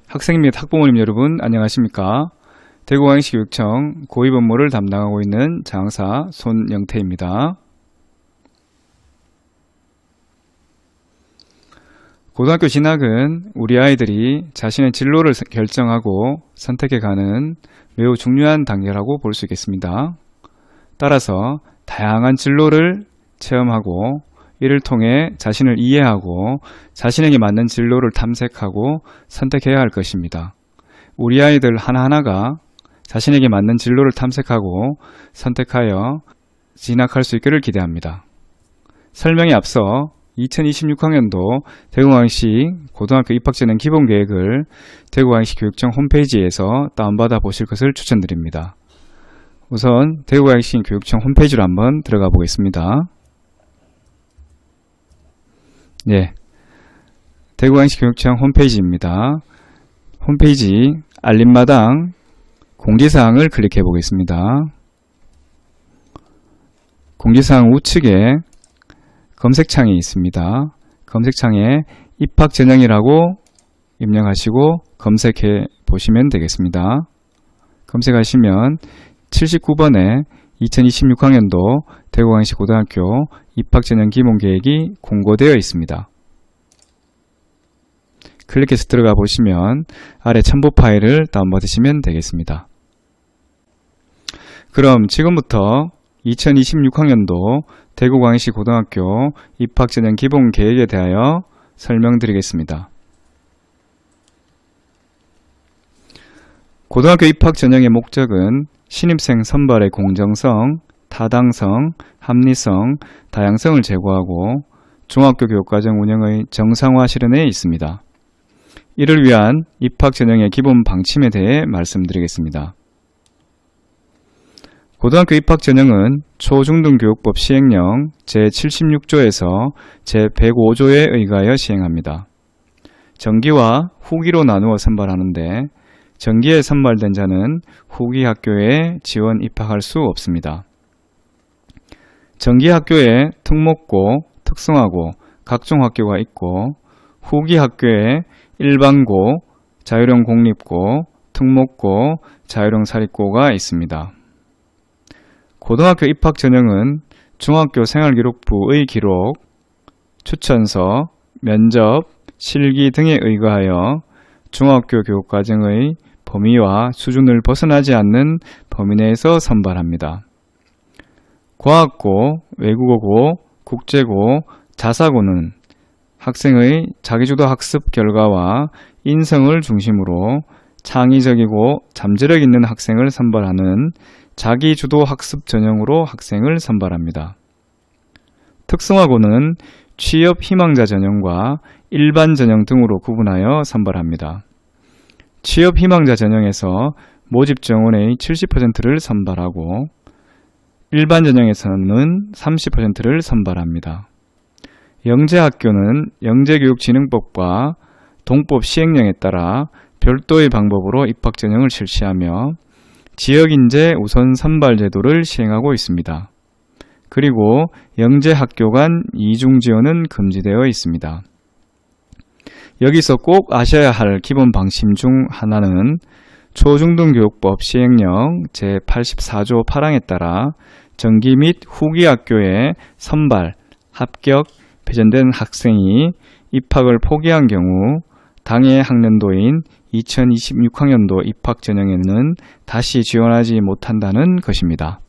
학생 및 학부모님 여러분 안녕하십니까? 대구광역시 교육청 고입 업무를 담당하고 있는 장사 손영태입니다. 고등학교 진학은 우리 아이들이 자신의 진로를 결정하고 선택해가는 매우 중요한 단계라고 볼 수 있겠습니다. 따라서 다양한 진로를 체험하고 이를 통해 자신을 이해하고 자신에게 맞는 진로를 탐색하고 선택해야 할 것입니다. 우리 아이들 하나하나가 자신에게 맞는 진로를 탐색하고 선택하여 진학할 수 있기를 기대합니다. 설명에 앞서 2026학년도 대구광역시 고등학교 입학진행 기본계획을 대구광역시 교육청 홈페이지에서 다운받아 보실 것을 추천드립니다. 우선 대구광역시 교육청 홈페이지로 한번 들어가 보겠습니다. 대구광역시 교육청 홈페이지입니다. 홈페이지 알림마당 공지사항을 클릭해 보겠습니다. 공지사항 우측에 검색창이 있습니다. 검색창에 입학전형이라고 입력하시고 검색해 보시면 되겠습니다. 검색하시면 79번에 2026학년도 대구광역시 고등학교 입학전형 기본계획이 공고되어 있습니다. 클릭해서 들어가 보시면 아래 첨부 파일을 다운받으시면 되겠습니다. 그럼 지금부터 2026학년도 대구광역시 고등학교 입학전형 기본계획에 대하여 설명드리겠습니다. 고등학교 입학전형의 목적은 신입생 선발의 공정성, 타당성, 합리성, 다양성을 제고하고 중학교 교육과정 운영의 정상화 실현에 있습니다. 이를 위한 입학전형의 기본 방침에 대해 말씀드리겠습니다. 고등학교 입학전형은 초중등교육법 시행령 제76조에서 제105조에 의거하여 시행합니다. 정기와 후기로 나누어 선발하는데 정기에 선발된 자는 후기 학교에 지원 입학할 수 없습니다. 정기 학교에 특목고, 특성화고, 각종 학교가 있고 후기 학교에 일반고, 자율형 공립고, 특목고, 자율형 사립고가 있습니다. 고등학교 입학 전형은 중학교 생활기록부의 기록, 추천서, 면접, 실기 등에 의거하여 중학교 교육과정의 범위와 수준을 벗어나지 않는 범위 내에서 선발합니다. 과학고, 외국어고, 국제고, 자사고는 학생의 자기주도 학습 결과와 인성을 중심으로 창의적이고 잠재력 있는 학생을 선발하는 자기주도 학습 전형으로 학생을 선발합니다. 특성화고는 취업 희망자 전형과 일반 전형 등으로 구분하여 선발합니다. 취업 희망자 전형에서 모집 정원의 70%를 선발하고 일반 전형에서는 30%를 선발합니다. 영재학교는 영재교육진흥법과 동법 시행령에 따라 별도의 방법으로 입학전형을 실시하며 지역인재 우선 선발 제도를 시행하고 있습니다. 그리고 영재학교 간 이중지원은 금지되어 있습니다. 여기서 꼭 아셔야 할 기본 방침 중 하나는 초중등교육법 시행령 제84조 8항에 따라 정기 및 후기 학교에 선발, 합격, 배정된 학생이 입학을 포기한 경우 당해 학년도인 2026학년도 입학 전형에는 다시 지원하지 못한다는 것입니다.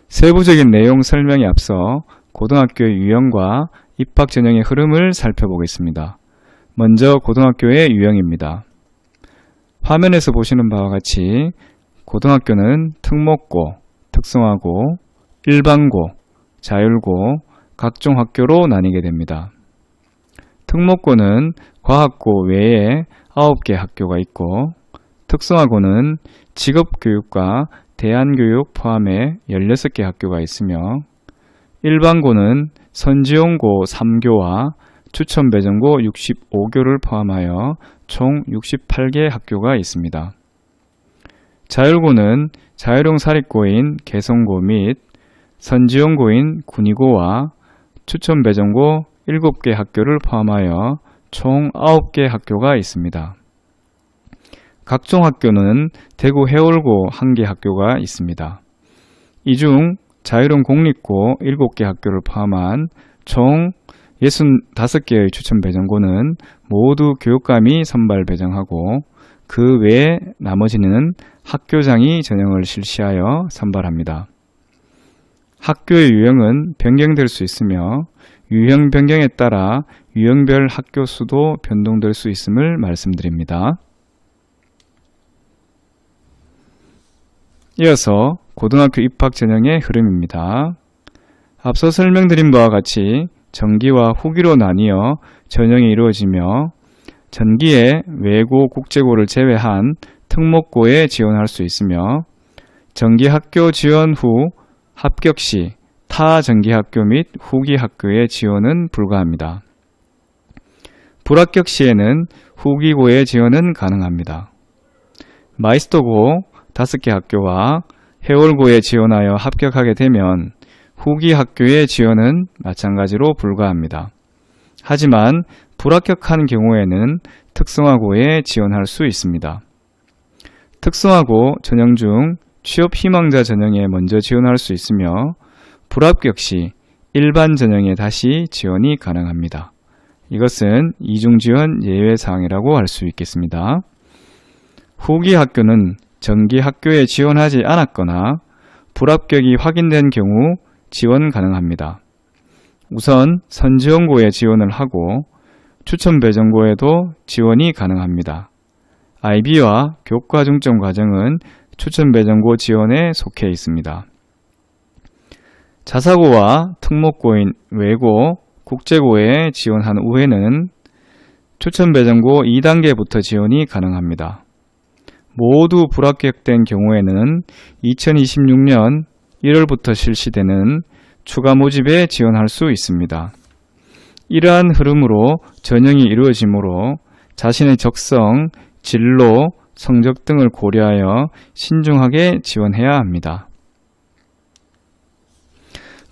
세부적인 내용 설명에 앞서 고등학교의 유형과 입학 전형의 흐름을 살펴보겠습니다. 먼저 고등학교의 유형입니다. 화면에서 보시는 바와 같이 고등학교는 특목고, 특성화고, 일반고, 자율고, 각종 학교로 나뉘게 됩니다. 특목고는 과학고 외에 9개 학교가 있고 특성화고는 직업교육과 대안교육 포함해 16개 학교가 있으며 일반고는 선지용고 3교와 추천배정고 65교를 포함하여 총 68개 학교가 있습니다. 자율고는 자율형 사립고인 개성고 및 선지용고인 군의고와 추천 배정고 7개 학교를 포함하여 총 9개 학교가 있습니다. 각종 학교는 대구 해월고 1개 학교가 있습니다. 이 중 자유로운 공립고 7개 학교를 포함한 총 65개의 추천 배정고는 모두 교육감이 선발 배정하고 그 외에 나머지는 학교장이 전형을 실시하여 선발합니다. 학교의 유형은 변경될 수 있으며 유형 변경에 따라 유형별 학교 수도 변동될 수 있음을 말씀드립니다. 이어서 고등학교 입학 전형의 흐름입니다. 앞서 설명드린 바와 같이 전기와 후기로 나뉘어 전형이 이루어지며 전기에 외고, 국제고를 제외한 특목고에 지원할 수 있으며 전기학교 지원 후 합격 시 타 전기학교 및 후기 학교의 지원은 불가합니다. 불합격 시에는 후기고의 지원은 가능합니다. 마이스터고 5개 학교와 해월고에 지원하여 합격하게 되면 후기 학교의 지원은 마찬가지로 불가합니다. 하지만 불합격한 경우에는 특성화고에 지원할 수 있습니다. 특성화고 전형 중 취업 희망자 전형에 먼저 지원할 수 있으며 불합격 시 일반 전형에 다시 지원이 가능합니다. 이것은 이중 지원 예외 사항이라고 할 수 있겠습니다. 후기 학교는 전기 학교에 지원하지 않았거나 불합격이 확인된 경우 지원 가능합니다. 우선 선지원고에 지원을 하고 추천 배정고에도 지원이 가능합니다. IB와 교과 중점 과정은 추천 배정고 지원에 속해 있습니다. 자사고와 특목고인 외고, 국제고에 지원한 후에는 추천 배정고 2단계부터 지원이 가능합니다. 모두 불합격된 경우에는 2026년 1월부터 실시되는 추가 모집에 지원할 수 있습니다. 이러한 흐름으로 전형이 이루어지므로 자신의 적성, 진로, 성적 등을 고려하여 신중하게 지원해야 합니다.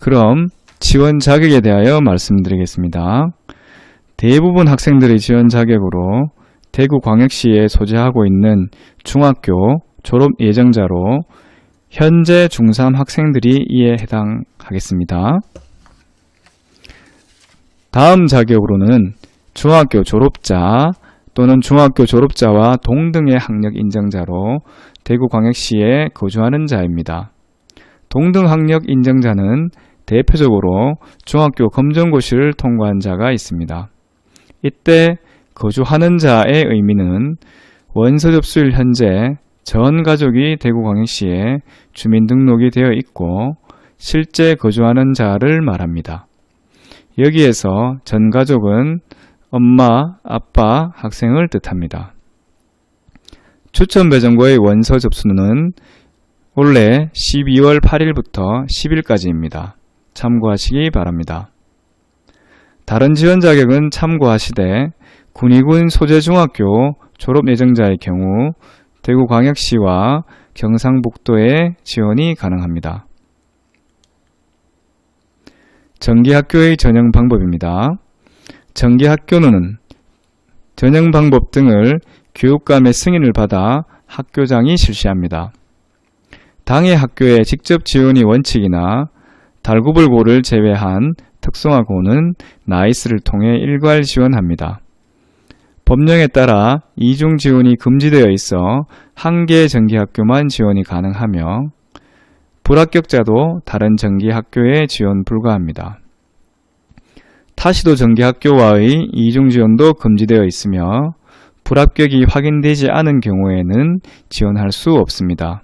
그럼 지원 자격에 대하여 말씀드리겠습니다. 대부분 학생들의 지원 자격으로 대구광역시에 소재하고 있는 중학교 졸업 예정자로 현재 중3 학생들이 이에 해당하겠습니다. 다음 자격으로는 중학교 졸업자 또는 중학교 졸업자와 동등의 학력 인정자로 대구광역시에 거주하는 자입니다. 동등 학력 인정자는 대표적으로 중학교 검정고시를 통과한 자가 있습니다. 이때 거주하는 자의 의미는 원서 접수일 현재 전 가족이 대구광역시에 주민등록이 되어 있고 실제 거주하는 자를 말합니다. 여기에서 전 가족은 엄마, 아빠, 학생을 뜻합니다. 추천 배정고의 원서 접수는 원래 12월 8일부터 10일까지입니다. 참고하시기 바랍니다. 다른 지원 자격은 참고하시되 군위군 소재중학교 졸업 예정자의 경우 대구광역시와 경상북도에 지원이 가능합니다. 전기학교의 전형 방법입니다. 전기학교는 전형 방법 등을 교육감의 승인을 받아 학교장이 실시합니다. 당해 학교에 직접 지원이 원칙이나 달구불고를 제외한 특성화고는 나이스를 통해 일괄 지원합니다. 법령에 따라 이중 지원이 금지되어 있어 한 개의 전기학교만 지원이 가능하며 불합격자도 다른 전기학교에 지원 불가합니다. 타시도 전기학교와의 이중 지원도 금지되어 있으며 불합격이 확인되지 않은 경우에는 지원할 수 없습니다.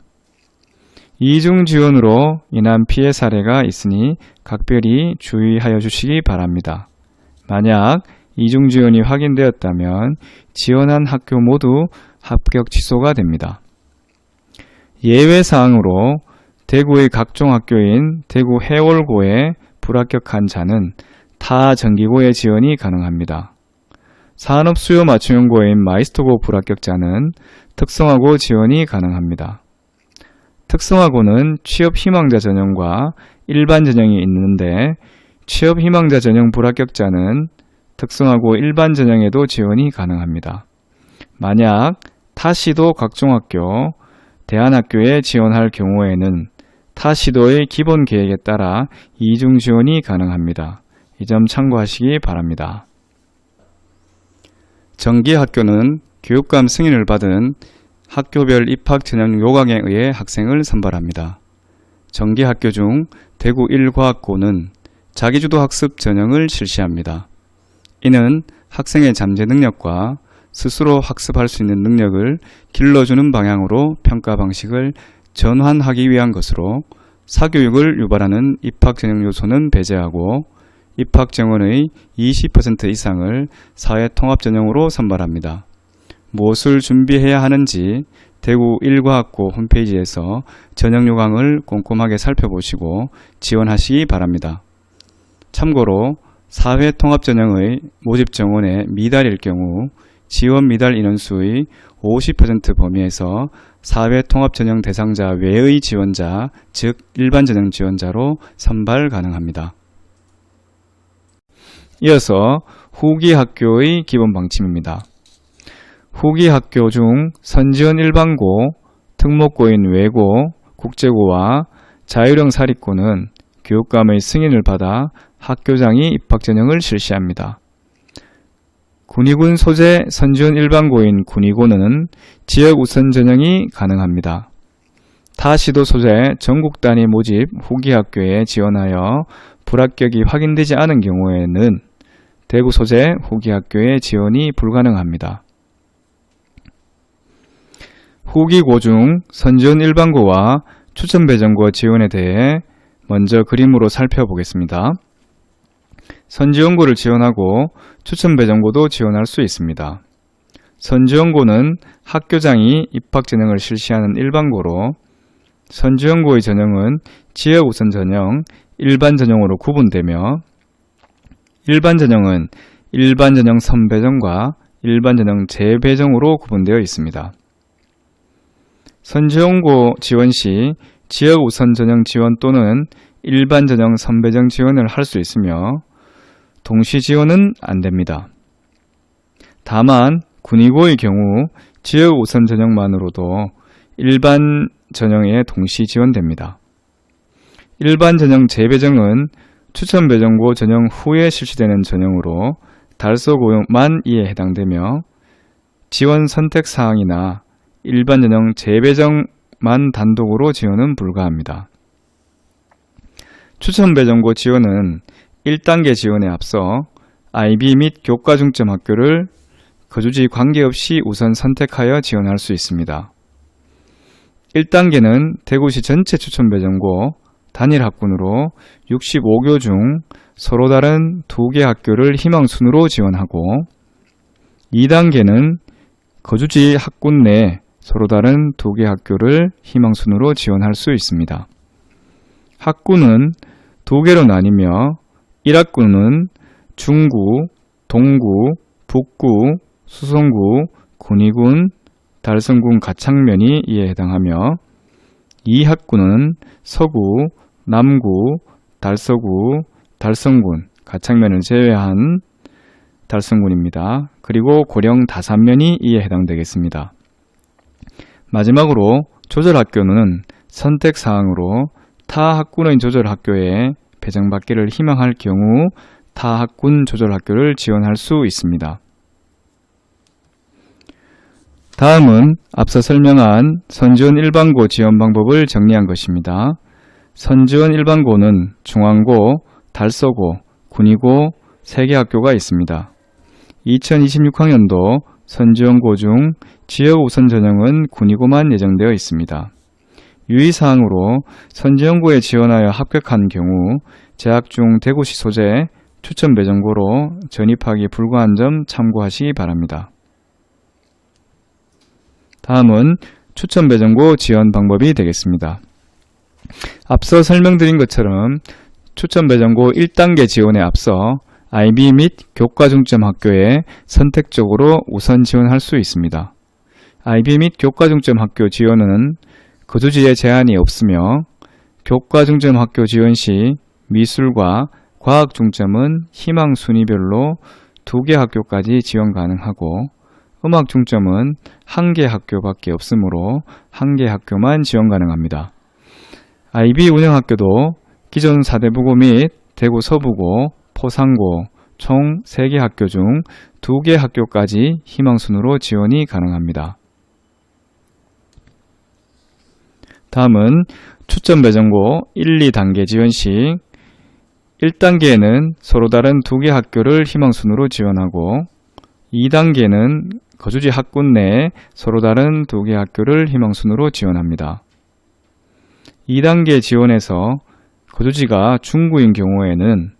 이중 지원으로 인한 피해 사례가 있으니 각별히 주의하여 주시기 바랍니다. 만약 이중 지원이 확인되었다면 지원한 학교 모두 합격 취소가 됩니다. 예외 사항으로 대구의 각종 학교인 대구 해월고에 불합격한 자는 타 전기고에 지원이 가능합니다. 산업수요 맞춤형고인 마이스터고 불합격자는 특성화고 지원이 가능합니다. 특성화고는 취업 희망자 전형과 일반 전형이 있는데 취업 희망자 전형 불합격자는 특성화고 일반 전형에도 지원이 가능합니다. 만약 타 시도 각종 학교, 대안학교에 지원할 경우에는 타 시도의 기본 계획에 따라 이중 지원이 가능합니다. 이 점 참고하시기 바랍니다. 정기학교는 교육감 승인을 받은 학교별 입학 전형 요강에 의해 학생을 선발합니다. 정기학교 중 대구 1과학고는 자기주도 학습 전형을 실시합니다. 이는 학생의 잠재 능력과 스스로 학습할 수 있는 능력을 길러주는 방향으로 평가 방식을 전환하기 위한 것으로 사교육을 유발하는 입학 전형 요소는 배제하고 입학 정원의 20% 이상을 사회 통합 전형으로 선발합니다. 무엇을 준비해야 하는지 대구 1과학고 홈페이지에서 전형 요강을 꼼꼼하게 살펴보시고 지원하시기 바랍니다. 참고로 사회 통합 전형의 모집 정원에 미달일 경우 지원 미달 인원수의 50% 범위에서 사회 통합 전형 대상자 외의 지원자, 즉 일반 전형 지원자로 선발 가능합니다. 이어서 후기 학교의 기본 방침입니다. 후기 학교 중 선지원 일반고, 특목고인 외고, 국제고와 자율형 사립고는 교육감의 승인을 받아 학교장이 입학 전형을 실시합니다. 군의군 소재 선지원 일반고인 군의고는 지역 우선 전형이 가능합니다. 타 시도 소재 전국 단위 모집 후기 학교에 지원하여 불합격이 확인되지 않은 경우에는 대구 소재 후기 학교에 지원이 불가능합니다. 후기고 중 선지원 일반고와 추천 배정고 지원에 대해 먼저 그림으로 살펴보겠습니다. 선지원고를 지원하고 추천 배정고도 지원할 수 있습니다. 선지원고는 학교장이 입학 전형을 실시하는 일반고로 선지원고의 전형은 지역 우선 전형, 일반 전형으로 구분되며 일반 전형은 일반 전형 선배정과 일반 전형 재배정으로 구분되어 있습니다. 선지원고 지원 시 지역 우선 전형 지원 또는 일반 전형 선배정 지원을 할 수 있으며 동시 지원은 안됩니다. 다만 군의고의 경우 지역 우선 전형만으로도 일반 전형에 동시 지원됩니다. 일반 전형 재배정은 추천 배정고 전형 후에 실시되는 전형으로 달서고만 이에 해당되며 지원 선택 사항이나 일반 전형 재배정만 단독으로 지원은 불가합니다. 추천 배정고 지원은 1단계 지원에 앞서 IB 및 교과 중점 학교를 거주지 관계없이 우선 선택하여 지원할 수 있습니다. 1단계는 대구시 전체 추천 배정고 단일 학군으로 65교 중 서로 다른 2개 학교를 희망순으로 지원하고 2단계는 거주지 학군 내 서로 다른 2개 학교를 희망순으로 지원할 수 있습니다. 학군은 2개로 나뉘며 1학군은 중구, 동구, 북구, 수성구, 군의군, 달성군 가창면이 이에 해당하며 2학군은 서구, 남구, 달서구, 달성군, 가창면을 제외한 달성군입니다. 그리고 고령 다산면이 이에 해당되겠습니다. 마지막으로 조절학교는 선택사항으로 타 학군의 조절학교에 배정받기를 희망할 경우 타 학군 조절학교를 지원할 수 있습니다. 다음은 앞서 설명한 선지원 일반고 지원 방법을 정리한 것입니다. 선지원 일반고는 중앙고, 달서고, 군의고 3개 학교가 있습니다. 2026학년도 선지원고 중 지역 우선 전형은 군의고만 예정되어 있습니다. 유의사항으로 선지원고에 지원하여 합격한 경우 재학 중 대구시 소재 추천 배정고로 전입하기 불가한 점 참고하시기 바랍니다. 다음은 추천 배정고 지원 방법이 되겠습니다. 앞서 설명드린 것처럼 추천 배정고 1단계 지원에 앞서 IB 및 교과 중점 학교에 선택적으로 우선 지원할 수 있습니다. IB 및 교과 중점 학교 지원은 거주지에 제한이 없으며 교과 중점 학교 지원 시 미술과 과학 중점은 희망 순위별로 2개 학교까지 지원 가능하고 음악 중점은 1개 학교밖에 없으므로 1개 학교만 지원 가능합니다. IB 운영학교도 기존 사대부고 및 대구 서부고, 포상고 총 3개 학교 중 2개 학교까지 희망순으로 지원이 가능합니다. 다음은 추천 배정고 1, 2단계 지원식. 1단계에는 서로 다른 2개 학교를 희망순으로 지원하고 2단계는 거주지 학군 내에 서로 다른 2개 학교를 희망순으로 지원합니다. 2단계 지원에서 거주지가 중구인 경우에는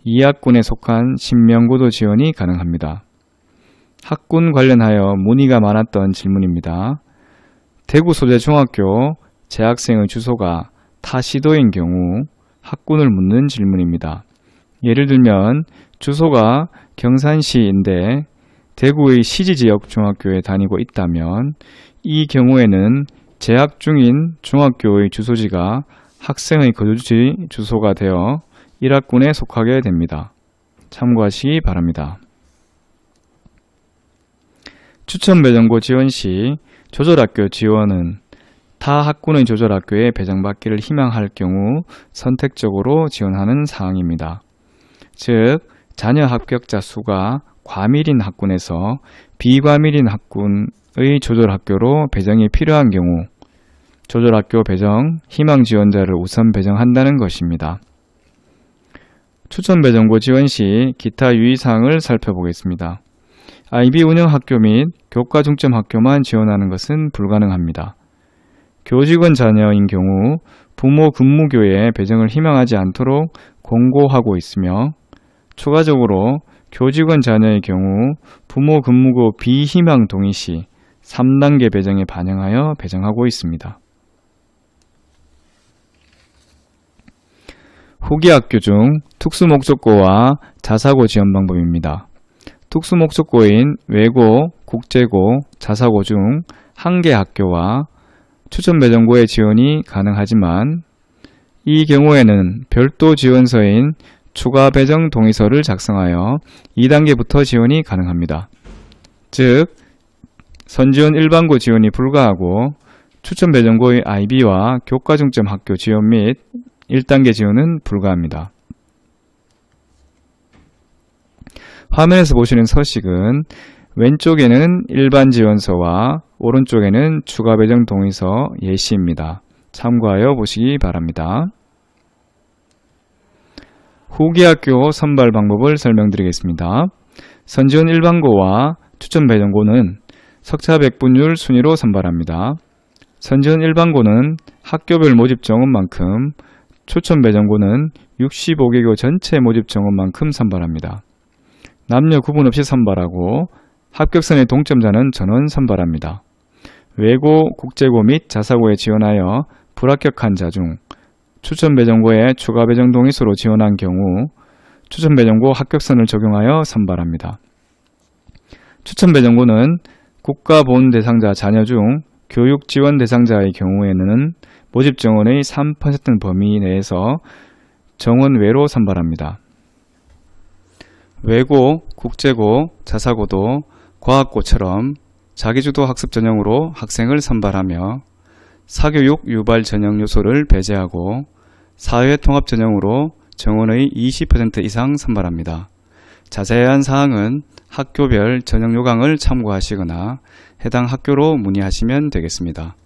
이 학군에 속한 신명고도 지원이 가능합니다. 학군 관련하여 문의가 많았던 질문입니다. 대구 소재 중학교 재학생의 주소가 타 시도인 경우 학군을 묻는 질문입니다. 예를 들면 주소가 경산시인데 대구의 시지지역 중학교에 다니고 있다면 이 경우에는 재학 중인 중학교의 주소지가 학생의 거주지 주소가 되어 1학군에 속하게 됩니다. 참고하시기 바랍니다. 추천 배정고 지원 시 조절학교 지원은 타 학군의 조절학교에 배정받기를 희망할 경우 선택적으로 지원하는 사항입니다. 즉, 자녀 합격자 수가 과밀인 학군에서 비과밀인 학군의 조절학교로 배정이 필요한 경우 조절학교 배정 희망 지원자를 우선 배정한다는 것입니다. 추천 배정고 지원 시 기타 유의사항을 살펴보겠습니다. IB 운영학교 및 교과 중점 학교만 지원하는 것은 불가능합니다. 교직원 자녀인 경우 부모 근무교에 배정을 희망하지 않도록 권고하고 있으며 추가적으로 교직원 자녀의 경우 부모 근무고 비희망 동의 시 3단계 배정에 반영하여 배정하고 있습니다. 후기 학교 중 특수목적고와 자사고 지원 방법입니다. 특수목적고인 외고, 국제고, 자사고 중 1개 학교와 추천 배정고의 지원이 가능하지만 이 경우에는 별도 지원서인 추가 배정 동의서를 작성하여 2단계부터 지원이 가능합니다. 즉, 선지원 일반고 지원이 불가하고 추천 배정고의 IB와 교과 중점 학교 지원 및 1단계 지원은 불가합니다. 화면에서 보시는 서식은 왼쪽에는 일반 지원서와 오른쪽에는 추가 배정 동의서 예시입니다. 참고하여 보시기 바랍니다. 후기 학교 선발 방법을 설명드리겠습니다. 선지원 일반고와 추천 배정고는 석차 백분율 순위로 선발합니다. 선지원 일반고는 학교별 모집 정원만큼, 추천 배정고는 65개교 전체 모집 정원만큼 선발합니다. 남녀 구분 없이 선발하고 합격선의 동점자는 전원 선발합니다. 외고, 국제고 및 자사고에 지원하여 불합격한 자 중 추천 배정고에 추가 배정 동의서로 지원한 경우 추천 배정고 합격선을 적용하여 선발합니다. 추천 배정고는 국가 보훈 대상자 자녀 중 교육 지원 대상자의 경우에는 모집 정원의 3% 범위 내에서 정원 외로 선발합니다. 외고, 국제고, 자사고도 과학고처럼 자기주도 학습 전형으로 학생을 선발하며 사교육 유발 전형 요소를 배제하고 사회 통합 전형으로 정원의 20% 이상 선발합니다. 자세한 사항은 학교별 전형 요강을 참고하시거나 해당 학교로 문의하시면 되겠습니다.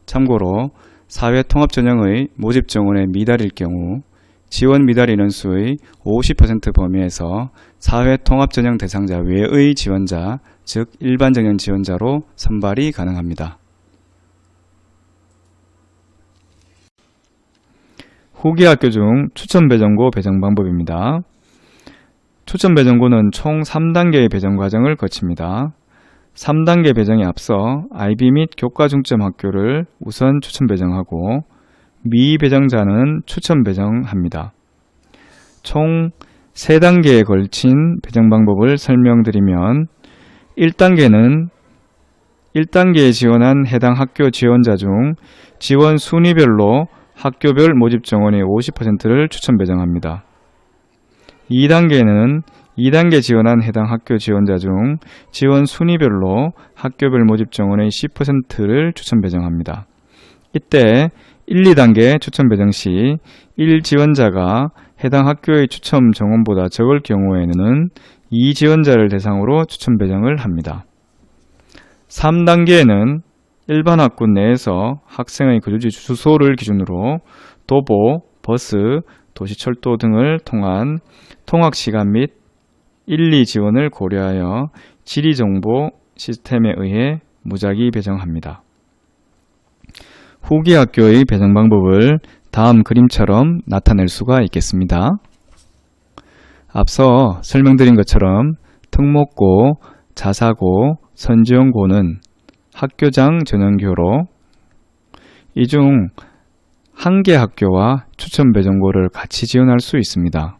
참고로 사회 통합 전형의 모집 정원에 미달일 경우 지원 미달 인원수의 50% 범위에서 사회 통합 전형 대상자 외의 지원자, 즉 일반 전형 지원자로 선발이 가능합니다. 후기 학교 중 추천 배정고 배정 방법입니다. 추천 배정고는 총 3단계의 배정 과정을 거칩니다. 3단계 배정에 앞서 IB 및 교과 중점 학교를 우선 추천 배정하고 미배정자는 추천 배정합니다. 총 3단계에 걸친 배정 방법을 설명드리면 1단계에 지원한 해당 학교 지원자 중 지원 순위별로 학교별 모집 정원의 50%를 추천 배정합니다. 2단계는 2단계 지원한 해당 학교 지원자 중 지원 순위별로 학교별 모집 정원의 10%를 추천 배정합니다. 이때 1, 2단계 추천 배정 시 1 지원자가 해당 학교의 추천 정원보다 적을 경우에는 2 지원자를 대상으로 추천 배정을 합니다. 3단계에는 일반 학군 내에서 학생의 거주지 주소를 기준으로 도보, 버스, 도시철도 등을 통한 통학시간 및 1, 2 지원을 고려하여 지리정보 시스템에 의해 무작위 배정합니다. 후기 학교의 배정 방법을 다음 그림처럼 나타낼 수가 있겠습니다. 앞서 설명드린 것처럼 특목고, 자사고, 선지원고는 학교장 전형교로 이 중 한 개 학교와 추천 배정고를 같이 지원할 수 있습니다.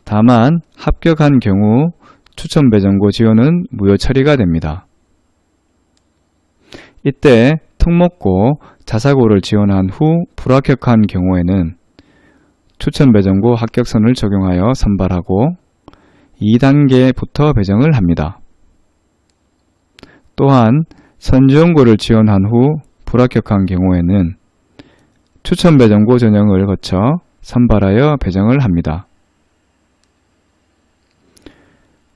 다만 합격한 경우 추천 배정고 지원은 무효 처리가 됩니다. 이때 특목고, 자사고를 지원한 후 불합격한 경우에는 추천 배정고 합격선을 적용하여 선발하고 2단계부터 배정을 합니다. 또한 선지원고를 지원한 후 불합격한 경우에는 추천 배정고 전형을 거쳐 선발하여 배정을 합니다.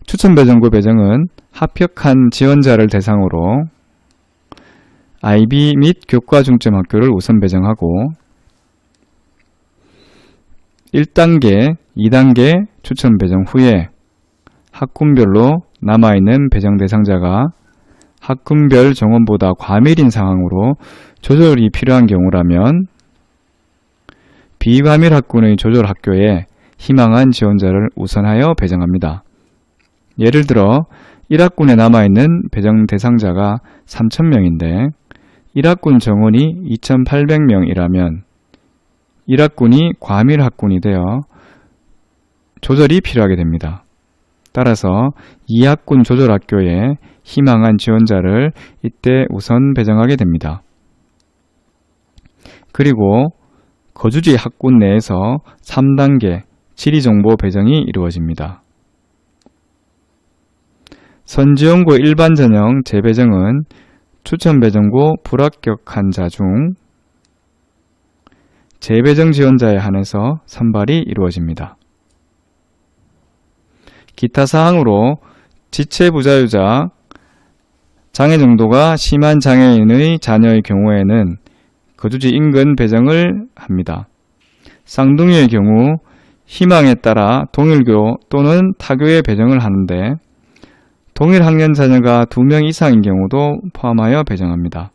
추천 배정고 배정은 합격한 지원자를 대상으로 IB 및 교과 중점 학교를 우선 배정하고 1단계, 2단계 추천 배정 후에 학군별로 남아있는 배정 대상자가 학군별 정원보다 과밀인 상황으로 조절이 필요한 경우라면 비과밀 학군의 조절 학교에 희망한 지원자를 우선하여 배정합니다. 예를 들어 1학군에 남아있는 배정 대상자가 3,000명인데 1학군 정원이 2,800명이라면 1학군이 과밀 학군이 되어 조절이 필요하게 됩니다. 따라서 2학군 조절 학교에 희망한 지원자를 이때 우선 배정하게 됩니다. 그리고 거주지 학군 내에서 3단계 지리정보 배정이 이루어집니다. 선지원고 일반 전형 재배정은 추천 배정고 불합격한 자 중 재배정 지원자에 한해서 선발이 이루어집니다. 기타 사항으로 지체 부자유자, 장애 정도가 심한 장애인의 자녀의 경우에는 거주지 인근 배정을 합니다. 쌍둥이의 경우 희망에 따라 동일교 또는 타교에 배정을 하는데 동일 학년 자녀가 2명 이상인 경우도 포함하여 배정합니다.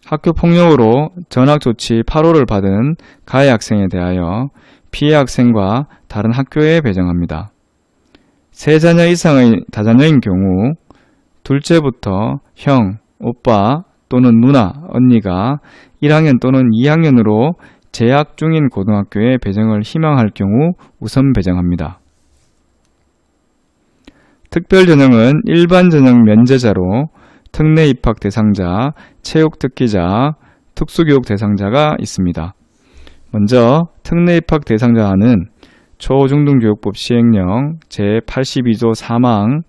학교 폭력으로 전학조치 8호를 받은 가해 학생에 대하여 피해 학생과 다른 학교에 배정합니다. 3자녀 이상의 다자녀인 경우 둘째부터 형, 오빠 또는 누나, 언니가 1학년 또는 2학년으로 재학 중인 고등학교에 배정을 희망할 경우 우선 배정합니다. 특별전형은 일반전형 면제자로 특례 입학 대상자, 체육특기자, 특수교육 대상자가 있습니다. 먼저 특례 입학 대상자는 초중등교육법 시행령 제82조 3항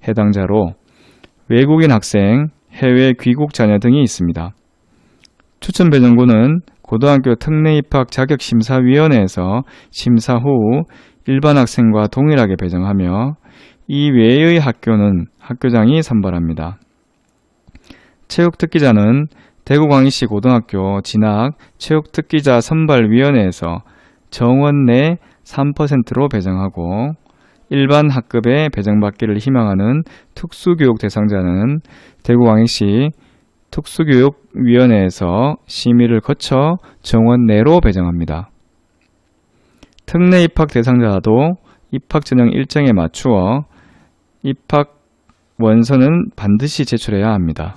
해당자로 외국인 학생, 해외 귀국 자녀 등이 있습니다. 추천 배정고는 고등학교 특례 입학 자격심사위원회에서 심사 후 일반 학생과 동일하게 배정하며 이 외의 학교는 학교장이 선발합니다. 체육특기자는 대구광역시 고등학교 진학 체육특기자 선발위원회에서 정원 내 3%로 배정하고 일반 학급에 배정받기를 희망하는 특수교육 대상자는 대구광역시 특수교육위원회에서 심의를 거쳐 정원 내로 배정합니다. 특례 입학 대상자도 입학 전형 일정에 맞추어 입학 원서는 반드시 제출해야 합니다.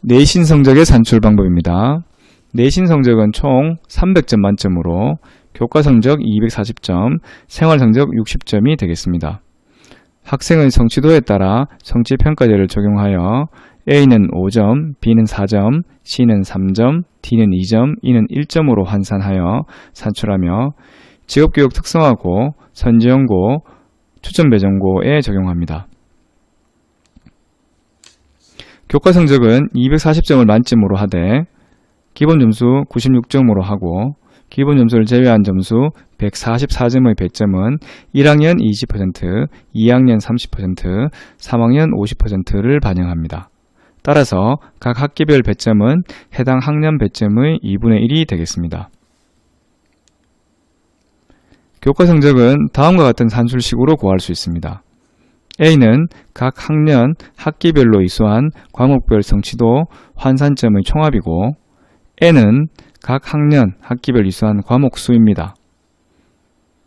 내신 성적의 산출 방법입니다. 내신 성적은 총 300점 만점으로 교과 성적 240점, 생활 성적 60점이 되겠습니다. 학생의 성취도에 따라 성취평가제를 적용하여 A는 5점, B는 4점, C는 3점, D는 2점, E는 1점으로 환산하여 산출하며 직업교육 특성화고, 선지연고, 추천배정고에 적용합니다. 교과 성적은 240점을 만점으로 하되 기본 점수 96점으로 하고 기본 점수를 제외한 점수 144점의 배점은 1학년 20%, 2학년 30%, 3학년 50%를 반영합니다. 따라서 각 학기별 배점은 해당 학년 배점의 2분의 1이 되겠습니다. 교과 성적은 다음과 같은 산술식으로 구할 수 있습니다. A는 각 학년 학기별로 이수한 과목별 성취도 환산점의 총합이고 N은 각 학년 학기별 이수한 과목 수입니다.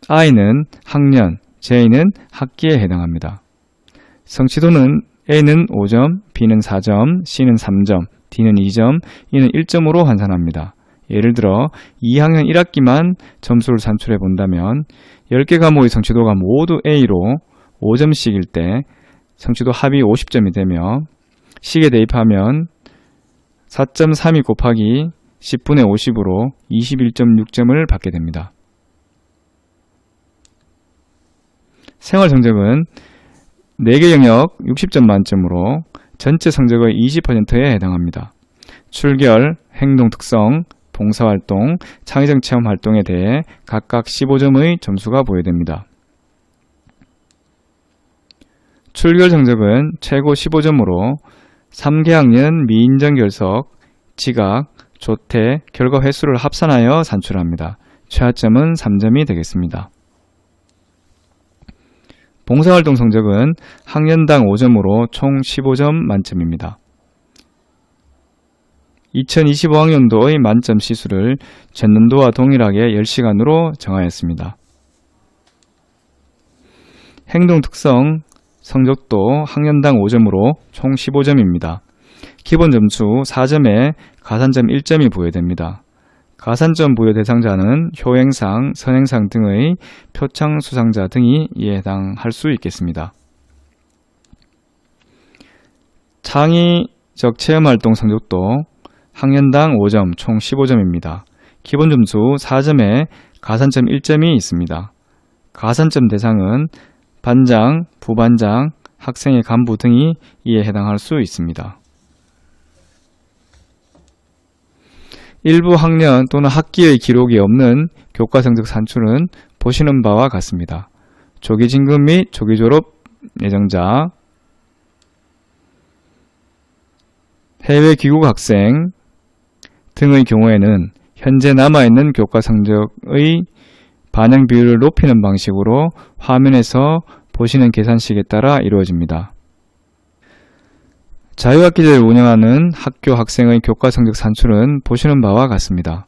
I는 학년, J는 학기에 해당합니다. 성취도는 A는 5점, B는 4점, C는 3점, D는 2점, E는 1점으로 환산합니다. 예를 들어 2학년 1학기만 점수를 산출해 본다면 10개 과목의 성취도가 모두 A로 5점씩일 때 성취도 합이 50점이 되며 식에 대입하면 4.32 곱하기 10분의 50으로 21.6점을 받게 됩니다. 생활 성적은 4개 영역 60점 만점으로 전체 성적의 20%에 해당합니다. 출결, 행동 특성, 봉사활동, 창의적 체험 활동에 대해 각각 15점의 점수가 부여됩니다. 출결 성적은 최고 15점으로 3개 학년 미인정 결석, 지각, 조퇴, 결과 횟수를 합산하여 산출합니다. 최하점은 3점이 되겠습니다. 봉사활동 성적은 학년당 5점으로 총 15점 만점입니다. 2025학년도의 만점 시수를 전년도와 동일하게 10시간으로 정하였습니다. 행동 특성 성적도 학년당 5점으로 총 15점입니다. 기본 점수 4점에 가산점 1점이 부여됩니다. 가산점 부여 대상자는 효행상, 선행상 등의 표창 수상자 등이 이에 해당할 수 있겠습니다. 창의적 체험활동 성적도 학년당 5점, 총 15점입니다. 기본 점수 4점에 가산점 1점이 있습니다. 가산점 대상은 반장, 부반장, 학생의 간부 등이 이에 해당할 수 있습니다. 일부 학년 또는 학기의 기록이 없는 교과 성적 산출은 보시는 바와 같습니다. 조기 진급 및 조기 졸업 예정자, 해외 귀국 학생 등의 경우에는 현재 남아있는 교과 성적의 반영 비율을 높이는 방식으로 화면에서 보시는 계산식에 따라 이루어집니다. 자유학기제를 운영하는 학교 학생의 교과 성적 산출은 보시는 바와 같습니다.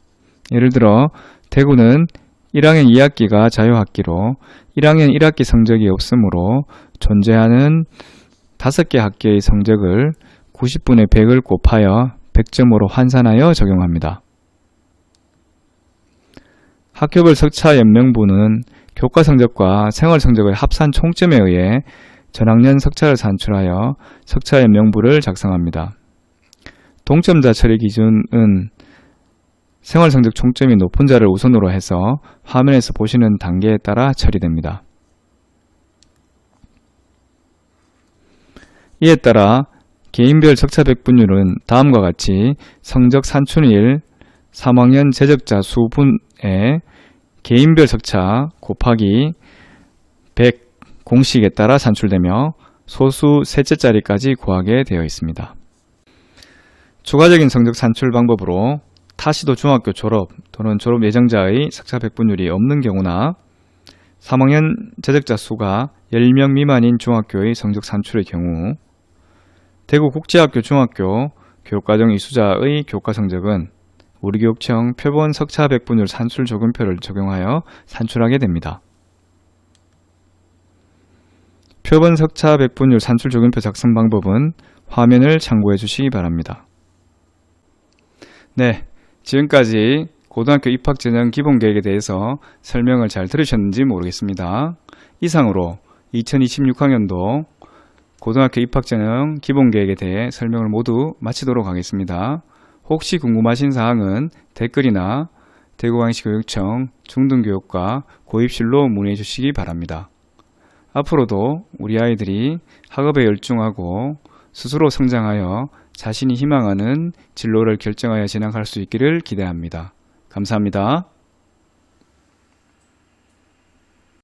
예를 들어 대구는 1학년 2학기가 자유학기로 1학년 1학기 성적이 없으므로 존재하는 5개 학기의 성적을 90분의 100을 곱하여 100점으로 환산하여 적용합니다. 학교별 석차 연명부는 교과 성적과 생활 성적의 합산 총점에 의해 전학년 석차를 산출하여 석차 연명부를 작성합니다. 동점자 처리 기준은 생활 성적 총점이 높은 자를 우선으로 해서 화면에서 보시는 단계에 따라 처리됩니다. 이에 따라 개인별 석차 백분율은 다음과 같이 성적 산출일 3학년 재적자 수분의 개인별 석차 곱하기 100 공식에 따라 산출되며 소수 셋째 자리까지 구하게 되어 있습니다. 추가적인 성적 산출 방법으로 타시도 중학교 졸업 또는 졸업 예정자의 석차 백분율이 없는 경우나 3학년 재적자 수가 10명 미만인 중학교의 성적 산출의 경우 대구국제학교 중학교 교육과정 이수자의 교과 성적은 우리교육청 표본 석차 백분율 산출 조근표를 적용하여 산출하게 됩니다. 표본 석차 백분율 산출 조근표 작성 방법은 화면을 참고해 주시기 바랍니다. 네, 지금까지 고등학교 입학 전형 기본 계획에 대해서 설명을 잘 들으셨는지 모르겠습니다. 이상으로 2026학년도 고등학교 입학전형 기본계획에 대해 설명을 모두 마치도록 하겠습니다. 혹시 궁금하신 사항은 댓글이나 대구광역시교육청 중등교육과 고입실로 문의해 주시기 바랍니다. 앞으로도 우리 아이들이 학업에 열중하고 스스로 성장하여 자신이 희망하는 진로를 결정하여 진학할 수 있기를 기대합니다. 감사합니다.